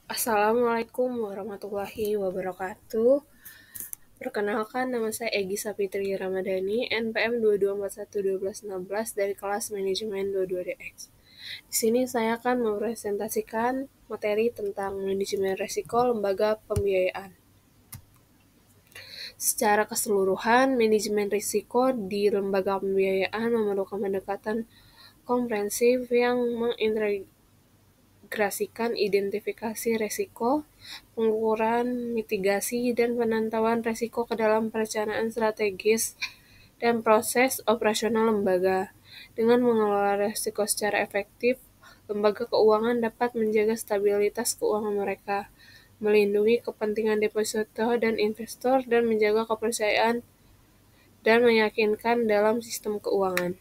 Assalamualaikum warahmatullahi wabarakatuh. Perkenalkan, nama saya Egy Sapitri Ramadhani, NPM 22411216 dari kelas Manajemen 22DX. Di sini saya akan mempresentasikan materi tentang manajemen risiko lembaga pembiayaan. Secara keseluruhan, manajemen risiko di lembaga pembiayaan memerlukan pendekatan komprehensif yang mengintegrasikan identifikasi risiko, pengukuran, mitigasi, dan penentuan risiko ke dalam perencanaan strategis dan proses operasional lembaga. Dengan mengelola risiko secara efektif, lembaga keuangan dapat menjaga stabilitas keuangan mereka, melindungi kepentingan deposito dan investor, dan menjaga kepercayaan dan meyakinkan dalam sistem keuangan.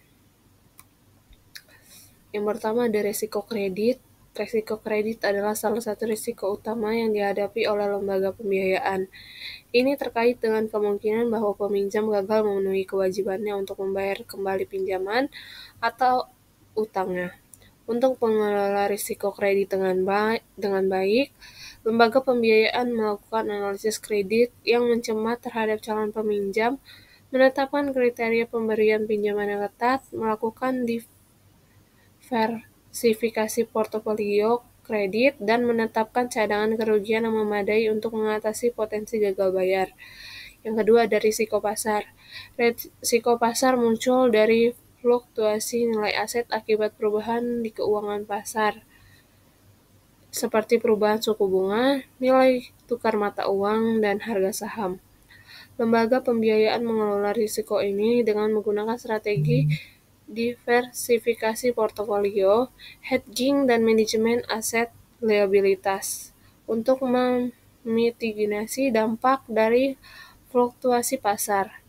Yang pertama ada risiko kredit. Risiko kredit adalah salah satu risiko utama yang dihadapi oleh lembaga pembiayaan. Ini terkait dengan kemungkinan bahwa peminjam gagal memenuhi kewajibannya untuk membayar kembali pinjaman atau utangnya. Untuk mengelola risiko kredit dengan baik, lembaga pembiayaan melakukan analisis kredit yang mencermat terhadap calon peminjam, menetapkan kriteria pemberian pinjaman yang ketat, melakukan diversifikasi portofolio kredit, dan menetapkan cadangan kerugian yang memadai untuk mengatasi potensi gagal bayar. Yang kedua ada risiko pasar. Risiko pasar muncul dari fluktuasi nilai aset akibat perubahan di keuangan pasar, seperti perubahan suku bunga, nilai tukar mata uang, dan harga saham. Lembaga pembiayaan mengelola risiko ini dengan menggunakan strategi diversifikasi portofolio, hedging, dan manajemen aset liabilitas untuk memitigasi dampak dari fluktuasi pasar.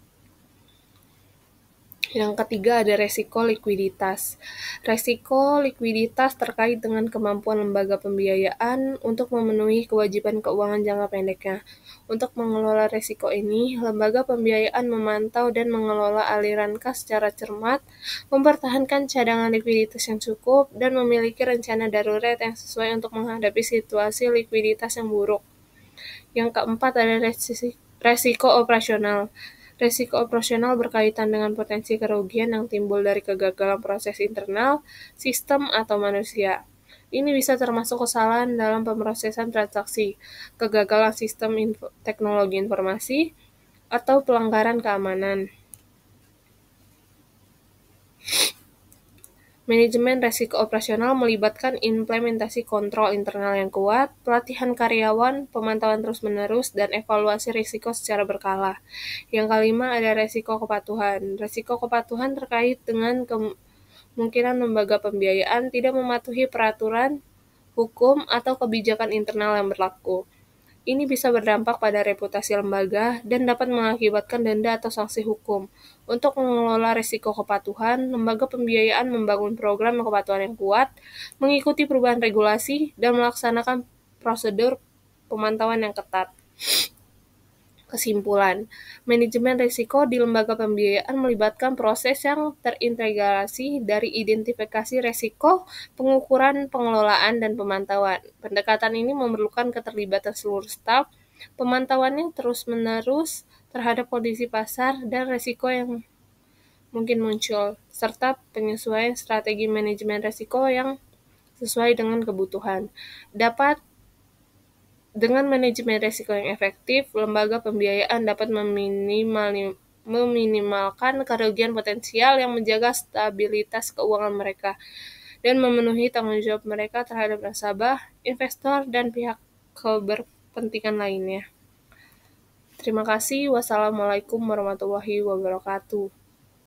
Yang ketiga ada resiko likuiditas. Resiko likuiditas terkait dengan kemampuan lembaga pembiayaan untuk memenuhi kewajiban keuangan jangka pendeknya. Untuk mengelola resiko ini, lembaga pembiayaan memantau dan mengelola aliran kas secara cermat, mempertahankan cadangan likuiditas yang cukup, dan memiliki rencana darurat yang sesuai untuk menghadapi situasi likuiditas yang buruk. Yang keempat ada resiko operasional. Risiko operasional berkaitan dengan potensi kerugian yang timbul dari kegagalan proses internal, sistem, atau manusia. Ini bisa termasuk kesalahan dalam pemrosesan transaksi, kegagalan sistem teknologi informasi, atau pelanggaran keamanan. Manajemen risiko operasional melibatkan implementasi kontrol internal yang kuat, pelatihan karyawan, pemantauan terus-menerus, dan evaluasi risiko secara berkala. Yang kelima ada risiko kepatuhan. Risiko kepatuhan terkait dengan kemungkinan lembaga pembiayaan tidak mematuhi peraturan, hukum, atau kebijakan internal yang berlaku. Ini bisa berdampak pada reputasi lembaga dan dapat mengakibatkan denda atau sanksi hukum. Untuk mengelola risiko kepatuhan, lembaga pembiayaan membangun program kepatuhan yang kuat, mengikuti perubahan regulasi, dan melaksanakan prosedur pemantauan yang ketat. Kesimpulan, manajemen risiko di lembaga pembiayaan melibatkan proses yang terintegrasi dari identifikasi risiko, pengukuran, pengelolaan, dan pemantauan. Pendekatan ini memerlukan keterlibatan seluruh staf, pemantauannya terus-menerus terhadap kondisi pasar dan risiko yang mungkin muncul, serta penyesuaian strategi manajemen risiko yang sesuai dengan kebutuhan. Dengan manajemen risiko yang efektif, lembaga pembiayaan dapat meminimalkan kerugian potensial yang menjaga stabilitas keuangan mereka dan memenuhi tanggung jawab mereka terhadap nasabah, investor, dan pihak berkepentingan lainnya. Terima kasih. Wassalamualaikum warahmatullahi wabarakatuh.